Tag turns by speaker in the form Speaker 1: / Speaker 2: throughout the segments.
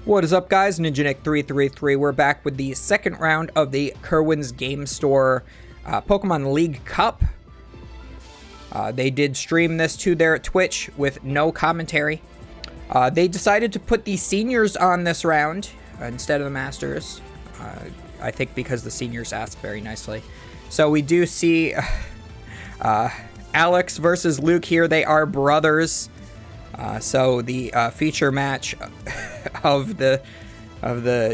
Speaker 1: What is up, guys? NinjaNick333. We're back with the second round of the KirwansGameStore Pokemon League Cup. They did stream this to their Twitch with no commentary. They decided to put the seniors on this round instead of the masters. I think because the seniors asked very nicely. So we do see Alex versus Luke here. They are brothers. So the feature match of the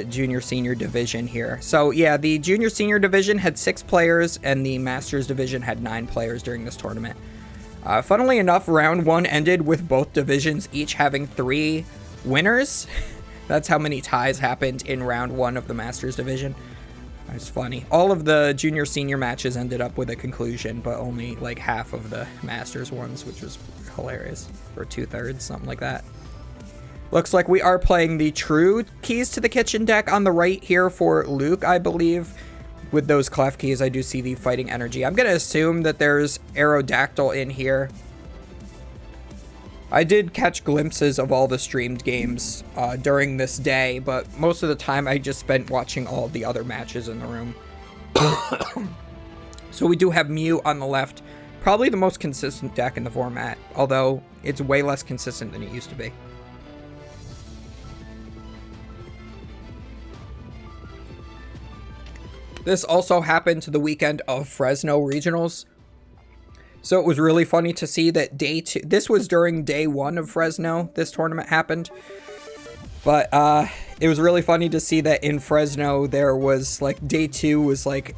Speaker 1: junior senior division here. So yeah, the junior senior division had 6 players and the masters division had 9 players during this tournament. Funnily enough, round 1 ended with both divisions each having 3 winners. That's how many ties happened in round 1 of the masters division. It's funny. All of the junior senior matches ended up with a conclusion, but only like half of the masters ones, which was hilarious. Or 2/3, something like that. Looks like we are playing the true Keys to the Kitchen deck on the right here for Luke, I believe. With those Klefkis, I do see the Fighting Energy. I'm going to assume that there's Aerodactyl in here. I did catch glimpses of all the streamed games during this day, but most of the time I just spent watching all the other matches in the room. So we do have Mew on the left. Probably the most consistent deck in the format, although it's way less consistent than it used to be. This also happened to the weekend of Fresno Regionals. So it was really funny to see that day 2, this was during day 1 of Fresno, this tournament happened. But it was really funny to see that in Fresno there was like day 2 was like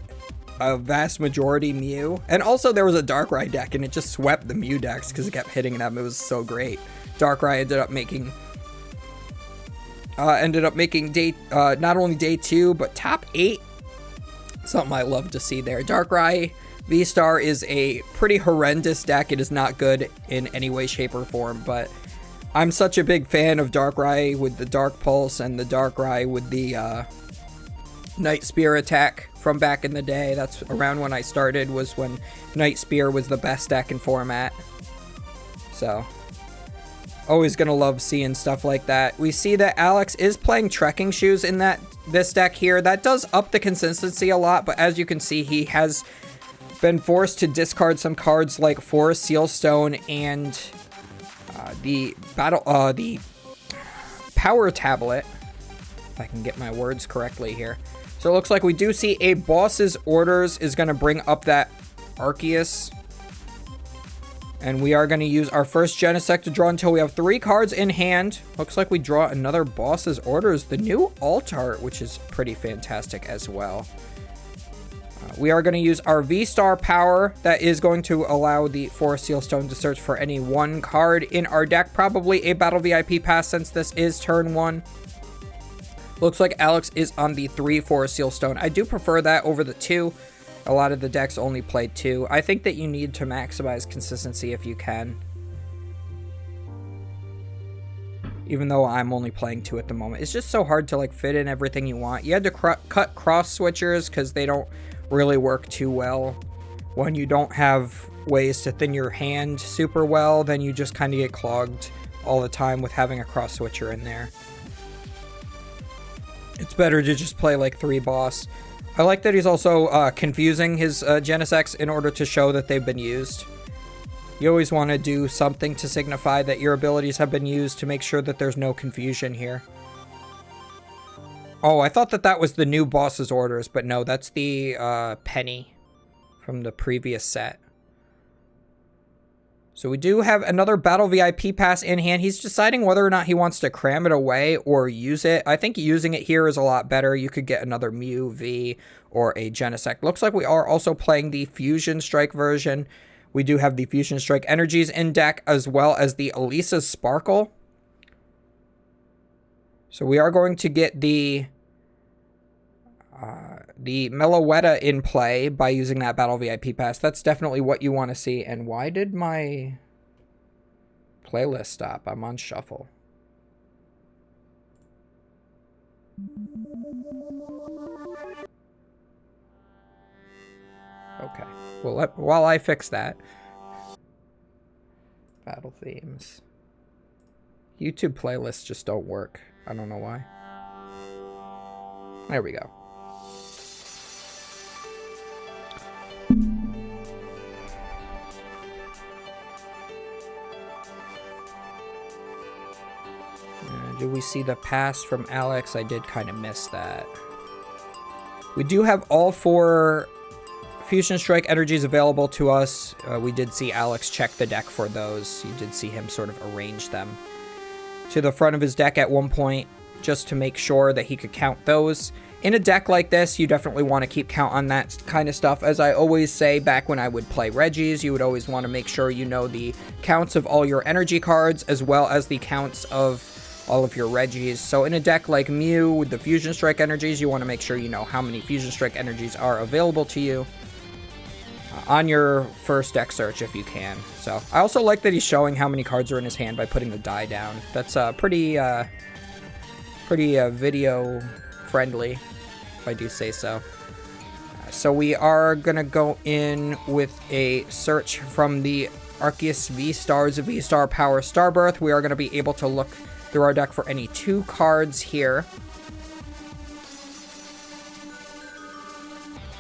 Speaker 1: a vast majority Mew. And also there was a Darkrai deck and it just swept the Mew decks because it kept hitting them. It was so great. Darkrai ended up making day not only day 2 but top 8. Something I love to see there. Darkrai V-Star is a pretty horrendous deck. It is not good in any way, shape, or form, but I'm such a big fan of Darkrai with the Dark Pulse and the Darkrai with the Night Spear attack from back in the day. That's around when I started, was when Night Spear was the best deck in format. So, always gonna love seeing stuff like that. We see that Alex is playing Trekking Shoes in this deck here. That does up the consistency a lot, but as you can see, he has been forced to discard some cards like Forest Sealstone and the Power Tablet, if I can get my words correctly here. So it looks like we do see a Boss's Orders is going to bring up that Arceus. And we are going to use our first Genesect to draw until we have 3 cards in hand. Looks like we draw another Boss's Orders, the new alt art, which is pretty fantastic as well. We are going to use our V-Star power that is going to allow the Forest Sealstone to search for any 1 card in our deck. Probably a Battle VIP pass since this is turn 1. Looks like Alex is on the 3 Forest Sealstone. I do prefer that over the 2. A lot of the decks only play 2. I think that you need to maximize consistency if you can. Even though I'm only playing 2 at the moment. It's just so hard to like fit in everything you want. You had to cut cross switchers because they don't really work too well. When you don't have ways to thin your hand super well, then you just kind of get clogged all the time with having a cross switcher in there. It's better to just play like 3 boss. I like that he's also confusing his Genesects in order to show that they've been used. You always want to do something to signify that your abilities have been used to make sure that there's no confusion here. Oh, I thought that that was the new Boss's Orders, but no, that's the Penny from the previous set. So we do have another Battle VIP pass in hand. He's deciding whether or not he wants to cram it away or use it. I think using it here is a lot better. You could get another Mew V or a Genesect. Looks like we are also playing the Fusion Strike version. We do have the Fusion Strike Energies in deck as well as the Elisa's Sparkle. So we are going to get the Meloetta in play by using that Battle VIP pass. That's definitely what you want to see. And why did my playlist stop? I'm on shuffle. Okay. Well, while I fix that. Battle themes. YouTube playlists just don't work. I don't know why. There we go. Do we see the pass from Alex? I did kind of miss that. We do have all 4 Fusion Strike energies available to us. We did see Alex check the deck for those. You did see him sort of arrange them to the front of his deck at one point, just to make sure that he could count those. In a deck like this, you definitely want to keep count on that kind of stuff. As I always say, back when I would play Regis, you would always want to make sure you know the counts of all your energy cards, as well as the counts of all of your Regis. So in a deck like Mew with the Fusion Strike energies, you want to make sure you know how many Fusion Strike energies are available to you on your first deck search if you can. So I also like that he's showing how many cards are in his hand by putting the die down. That's pretty video friendly, if I do say so. So we are gonna go in with a search from the Arceus V-Stars, V-Star Power Starbirth. We are gonna be able to look through our deck for any 2 cards here.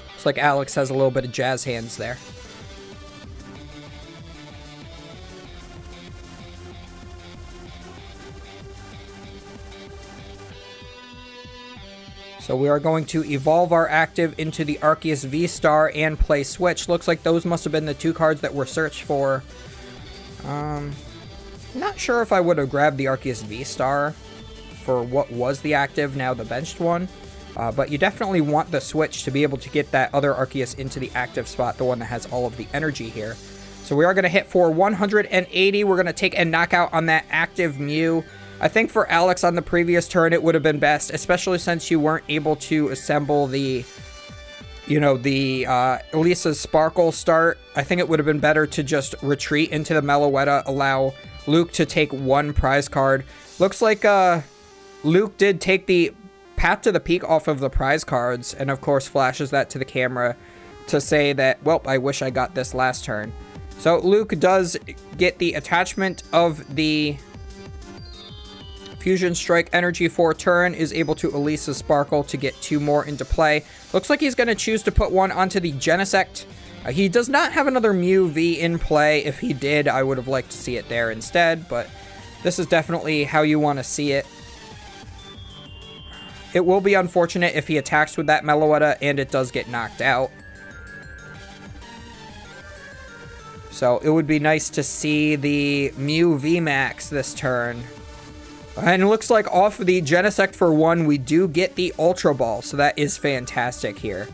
Speaker 1: Looks like Alex has a little bit of jazz hands there. So we are going to evolve our active into the Arceus V-Star and play Switch. Looks like those must have been the 2 cards that were searched for. Not sure if I would have grabbed the Arceus V-Star for what was the active, now the benched one. But you definitely want the Switch to be able to get that other Arceus into the active spot, the one that has all of the energy here. So we are going to hit for 180. We're going to take a knockout on that active Mew. I think for Alex on the previous turn, it would have been best, especially since you weren't able to assemble the, Elisa's Sparkle start. I think it would have been better to just retreat into the Meloetta, allow Luke to take 1 prize card. Looks like Luke did take the Path to the Peak off of the prize cards, and of course flashes that to the camera to say that, well, I wish I got this last turn. So Luke does get the attachment of the Fusion Strike energy for turn, is able to Elisa's Sparkle to get 2 more into play. Looks like he's going to choose to put 1 onto the Genesect. He does not have another Mew V in play. If he did, I would have liked to see it there instead, but this is definitely how you want to see it. It will be unfortunate if he attacks with that Meloetta and it does get knocked out. So it would be nice to see the Mew VMAX this turn. And it looks like off of the Genesect for 1, we do get the Ultra Ball, so that is fantastic here.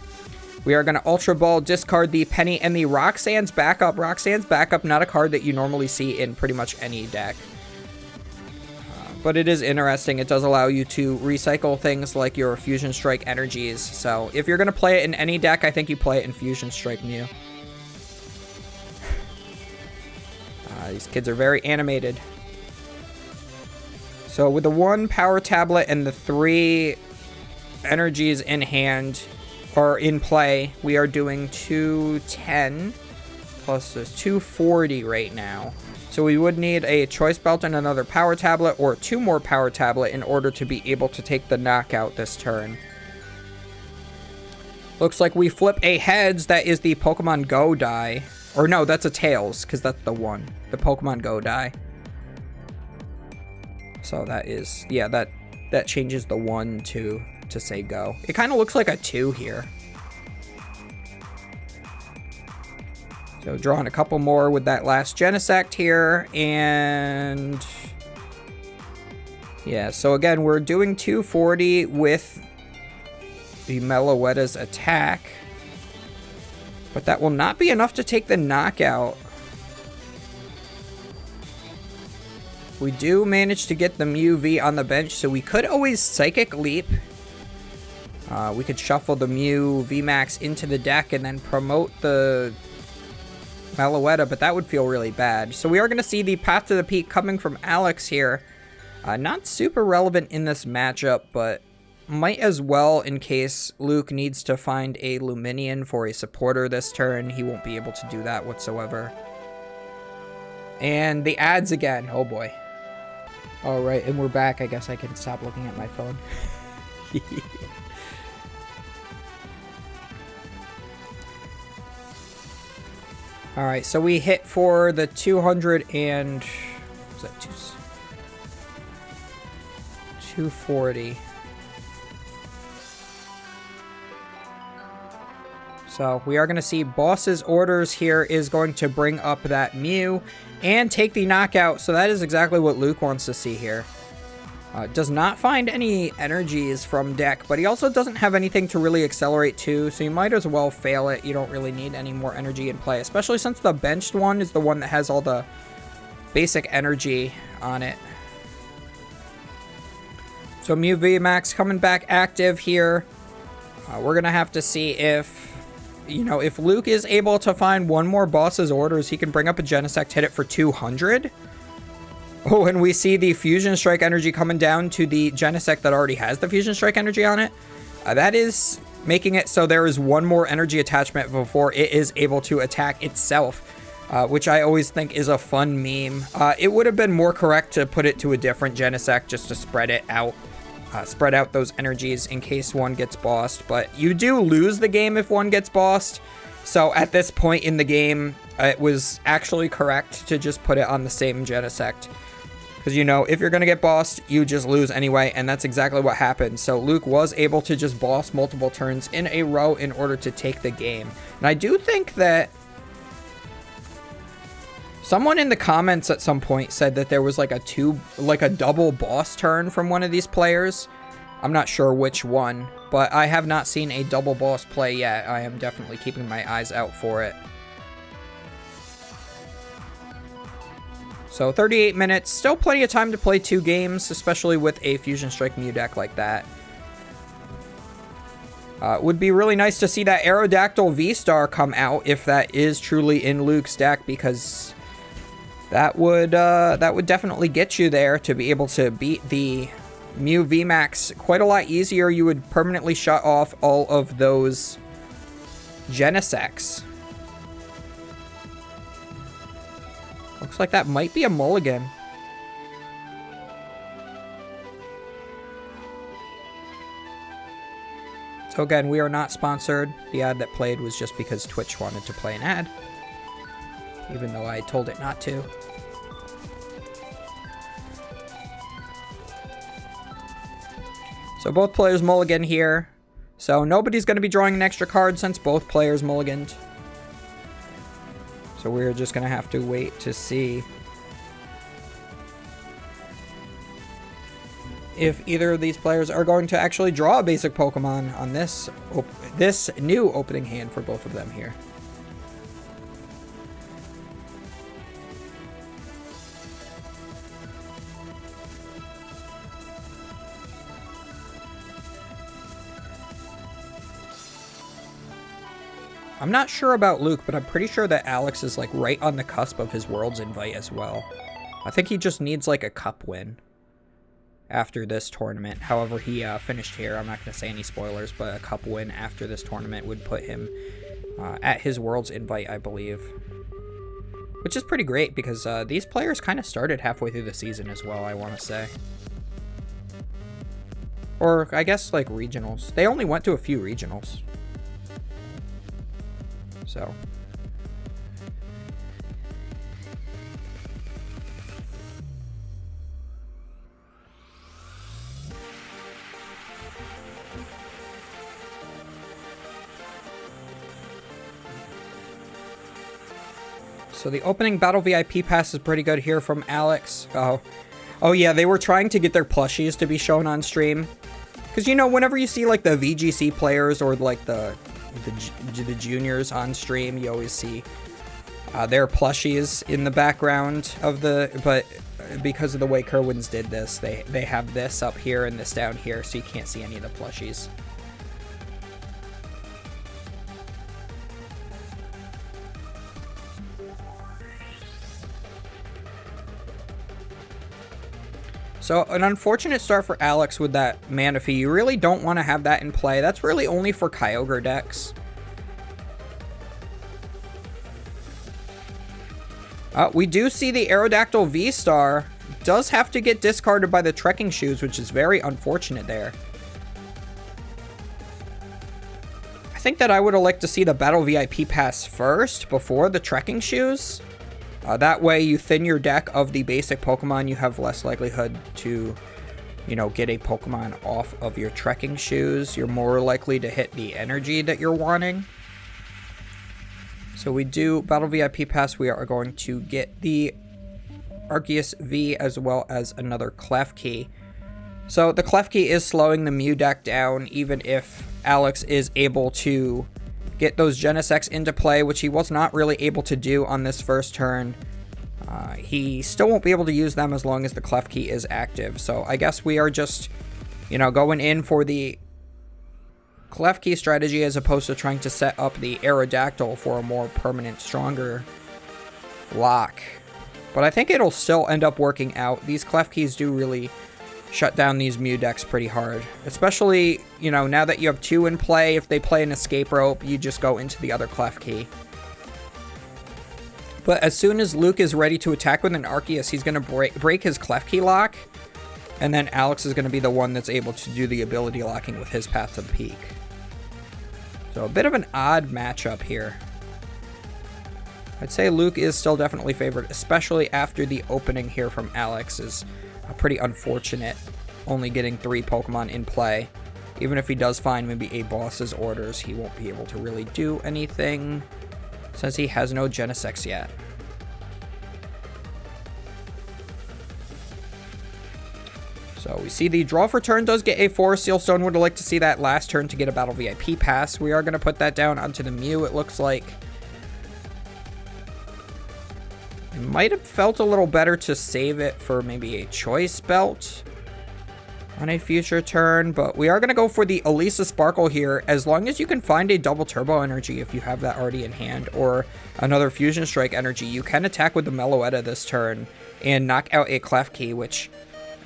Speaker 1: We are going to Ultra Ball, discard the Penny and the Roxanne's Backup. Roxanne's Backup, not a card that you normally see in pretty much any deck. But it is interesting. It does allow you to recycle things like your Fusion Strike energies. So if you're going to play it in any deck, I think you play it in Fusion Strike Mew. These kids are very animated. So with the 1 power tablet and the 3 energies in hand, or in play, we are doing 210 plus there's 240 right now. So we would need a Choice Belt and another power tablet, or 2 more power tablet in order to be able to take the knockout this turn. Looks like we flip a heads. That is the Pokemon Go die. Or no, that's a tails, because that's the 1. The Pokemon Go die. So that is, yeah, that changes the 1 to say go. It kind of looks like a 2 here. So drawing a couple more with that last Genesect here, and yeah, so again, we're doing 240 with the Meloetta's attack, but that will not be enough to take the knockout. We do manage to get the Mew V on the bench, so we could always Psychic Leap. We could shuffle the Mew VMAX into the deck and then promote the Meloetta, but that would feel really bad. So we are going to see the Path to the Peak coming from Alex here. Not super relevant in this matchup, but might as well in case Luke needs to find a Luminion for a supporter this turn. He won't be able to do that whatsoever. And the ads again. Oh boy. All right, and we're back. I guess I can stop looking at my phone. All right, so we hit for the 200 and... was that 240. So we are going to see Boss's Orders here is going to bring up that Mew and take the knockout. So that is exactly what Luke wants to see here. Does not find any energies from deck, but he also doesn't have anything to really accelerate to, so you might as well fail it. You don't really need any more energy in play, especially since the benched one is the one that has all the basic energy on it. So Mew VMAX coming back active here. We're going to have to see if, you know, if Luke is able to find one more Boss's Orders, he can bring up a Genesect, hit it for 200. Oh, and we see the Fusion Strike energy coming down to the Genesect that already has the Fusion Strike energy on it. That is making it so there is one more energy attachment before it is able to attack itself, which I always think is a fun meme. It would have been more correct to put it to a different Genesect just to spread it out. Spread out those energies in case one gets bossed, but you do lose the game if one gets bossed. So at this point in the game, it was actually correct to just put it on the same Genesect. Because, you know, if you're going to get bossed, you just lose anyway, and that's exactly what happened. So Luke was able to just boss multiple turns in a row in order to take the game. And I do think that someone in the comments at some point said that there was like a double boss turn from one of these players. I'm not sure which one, but I have not seen a double boss play yet. I am definitely keeping my eyes out for it. So 38 minutes, still plenty of time to play 2 games, especially with a Fusion Strike Mew deck like that. It would be really nice to see that Aerodactyl V-Star come out if that is truly in Luke's deck, because that would definitely get you there to be able to beat the Mew VMAX quite a lot easier. You would permanently shut off all of those Genesects. Looks like that might be a mulligan. So again, we are not sponsored. The ad that played was just because Twitch wanted to play an ad, even though I told it not to. So both players mulligan here. So nobody's going to be drawing an extra card since both players mulliganed. So we're just going to have to wait to see if either of these players are going to actually draw a basic Pokemon on this new opening hand for both of them here. I'm not sure about Luke, but I'm pretty sure that Alex is like right on the cusp of his World's Invite as well. I think he just needs like a cup win after this tournament. However, he finished here. I'm not going to say any spoilers, but a cup win after this tournament would put him at his World's Invite, I believe. Which is pretty great because these players kind of started halfway through the season as well, I want to say. Or I guess like regionals. They only went to a few regionals. So the opening Battle VIP pass is pretty good here from Alex. Oh yeah, they were trying to get their plushies to be shown on stream. Because, you know, whenever you see like the VGC players or like the juniors on stream, you always see their plushies in the background of but because of the way Kirwans did this, they have this up here and this down here, so you can't see any of the plushies. So an unfortunate start for Alex with that Manaphy. You really don't want to have that in play. That's really only for Kyogre decks. We do see the Aerodactyl V-Star does have to get discarded by the Trekking Shoes, which is very unfortunate there. think that I would have liked to see the Battle VIP Pass first before the Trekking Shoes. That way you thin your deck of the basic Pokemon, you have less likelihood to, you know, get a Pokemon off of your Trekking Shoes. You're more likely to hit the energy that you're wanting. So we do Battle VIP Pass. We are going to get the Arceus V as well as another Klefki. So the Klefki is slowing the Mew deck down, even if Alex is able to get those Genesects into play, which he was not really able to do on this first turn. He still won't be able to use them as long as the Klefki is active. So I guess we are just, you know, going in for the Klefki strategy as opposed to trying to set up the Aerodactyl for a more permanent, stronger lock. But I think it'll still end up working out. These Klefkis do really shut down these Mew decks pretty hard. Especially, you know, now that you have two in play, if they play an escape rope, you just go into the other Klefki. But as soon as Luke is ready to attack with an Arceus, he's going to break his Klefki lock. And then Alex is going to be the one that's able to do the ability locking with his Path to the Peak. So a bit of an odd matchup here. I'd say Luke is still definitely favored, especially after the opening here from Alex is pretty unfortunate, only getting 3 Pokemon in play. Even if he does find maybe a boss's orders, he won't be able to really do anything since he has no Genesects yet. So we see the draw for turn does get a Forest Seal Stone. Would have liked to see that last turn to get a Battle VIP Pass. We are going to put that down onto the Mew, it looks like. It might have felt a little better to save it for maybe a Choice Belt on a future turn, but we are going to go for the Elisa Sparkle here, as long as you can find a double Turbo Energy if you have that already in hand, or another Fusion Strike Energy. You can attack with the Meloetta this turn and knock out a Klefki, which,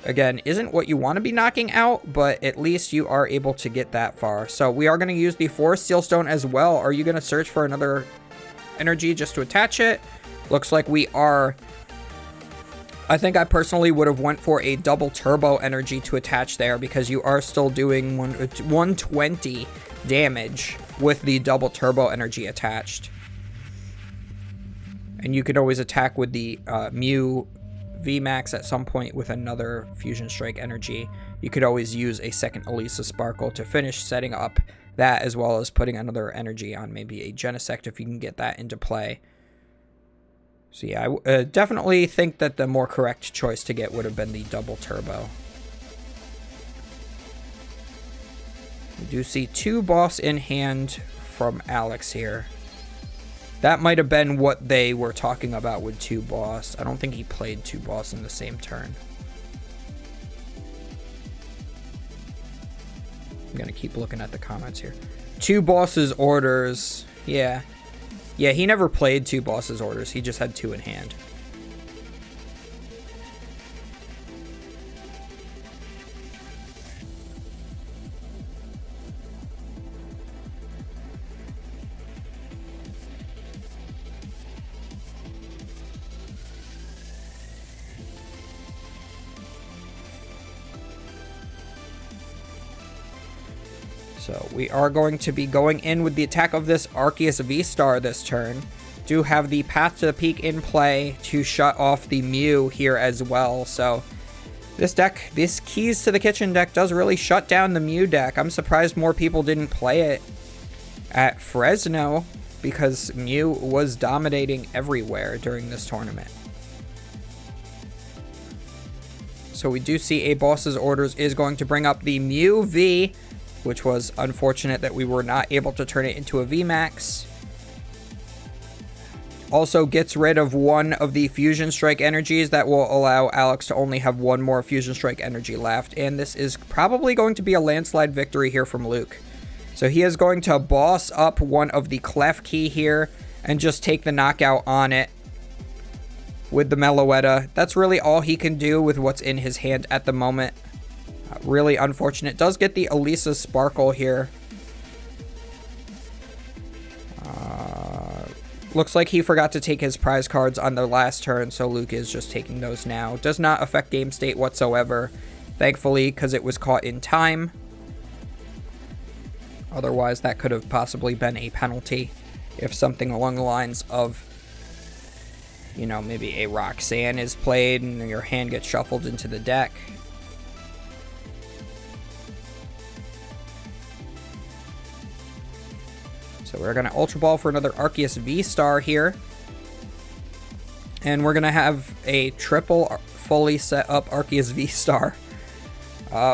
Speaker 1: again, isn't what you want to be knocking out, but at least you are able to get that far. So we are going to use the Forest Seal Stone as well. Are you going to search for another energy just to attach it? Looks like we are. I think I personally would have went for a double Turbo Energy to attach there, because you are still doing 120 damage with the double Turbo Energy attached. And you could always attack with the Mew VMAX at some point with another Fusion Strike Energy. You could always use a second Elisa Sparkle to finish setting up that, as well as putting another energy on maybe a Genesect if you can get that into play. So yeah, I definitely think that the more correct choice to get would have been the double Turbo. We do see 2 boss in hand from Alex here. That might have been what they were talking about with 2 boss. I don't think he played 2 boss in the same turn. I'm going to keep looking at the comments here. 2 bosses orders. Yeah. Yeah, he never played 2 bosses orders. He just had 2 in hand. So we are going to be going in with the attack of this Arceus V-Star this turn. Do have the Path to the Peak in play to shut off the Mew here as well. So this deck, this Keys to the Kitchen deck, does really shut down the Mew deck. I'm surprised more people didn't play it at Fresno, because Mew was dominating everywhere during this tournament. So we do see a boss's orders is going to bring up the Mew V, which was unfortunate that we were not able to turn it into a VMAX. Also gets rid of one of the Fusion Strike energies that will allow Alex to only have 1 more Fusion Strike energy left. And this is probably going to be a landslide victory here from Luke. So he is going to boss up one of the Klefki here and just take the knockout on it with the Meloetta. That's really all he can do with what's in his hand at the moment. Really unfortunate. Does get the Elisa Sparkle here. Looks like he forgot to take his prize cards on the last turn, so Luke is just taking those now. Does not affect game state whatsoever, thankfully, because it was caught in time. Otherwise, that could have possibly been a penalty if something along the lines of, you know, maybe a Roxanne is played and your hand gets shuffled into the deck. So we're going to Ultra Ball for another Arceus V-Star here. And we're going to have a triple fully set up Arceus V-Star.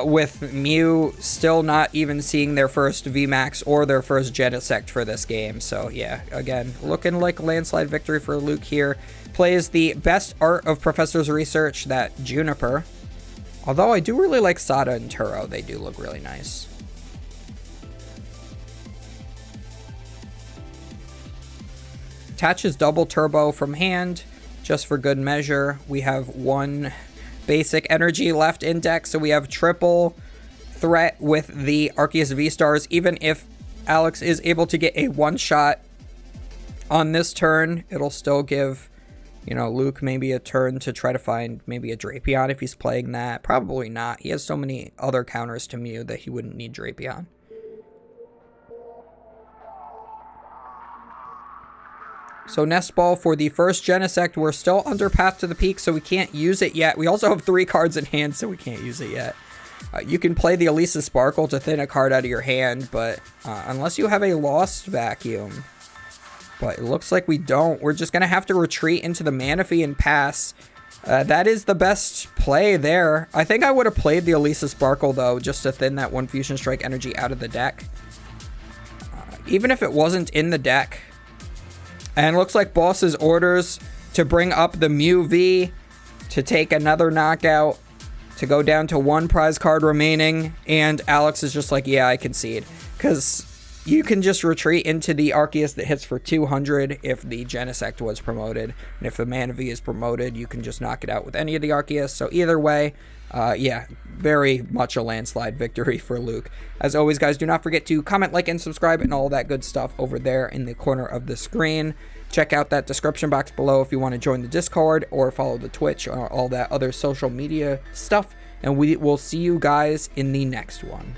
Speaker 1: With Mew still not even seeing their first VMAX or their first Genesect for this game. So yeah, again, looking like a landslide victory for Luke here. Plays the best art of Professor's Research, that Juniper. Although I do really like Sada and Turo. They do look really nice. Attaches double turbo from hand, just for good measure. We have one basic energy left in deck, so we have triple threat with the Arceus V-Stars. Even if Alex is able to get a one-shot on this turn, it'll still give, you know, Luke maybe a turn to try to find maybe a Drapion if he's playing that. Probably not. He has so many other counters to Mew that he wouldn't need Drapion. So Nest Ball for the first Genesect. We're still under Path to the Peak, so we can't use it yet. We also have 3 cards in hand, so we can't use it yet. You can play the Elisa Sparkle to thin a card out of your hand, but unless you have a Lost Vacuum. But it looks like we don't. We're just going to have to retreat into the Manaphy and pass. That is the best play there. I think I would have played the Elisa Sparkle, though, just to thin that one Fusion Strike energy out of the deck. Even if it wasn't in the deck. And it looks like Boss's orders to bring up the Mew V to take another knockout, to go down to 1 prize card remaining. And Alex is just like, yeah, I concede. Because you can just retreat into the Arceus that hits for 200 if the Genesect was promoted. And if the Manaphy is promoted, you can just knock it out with any of the Arceus. So either way, yeah, very much a landslide victory for Luke. As always, guys, do not forget to comment, like, and subscribe and all that good stuff over there in the corner of the screen. Check out that description box below if you want to join the Discord or follow the Twitch or all that other social media stuff. And we will see you guys in the next one.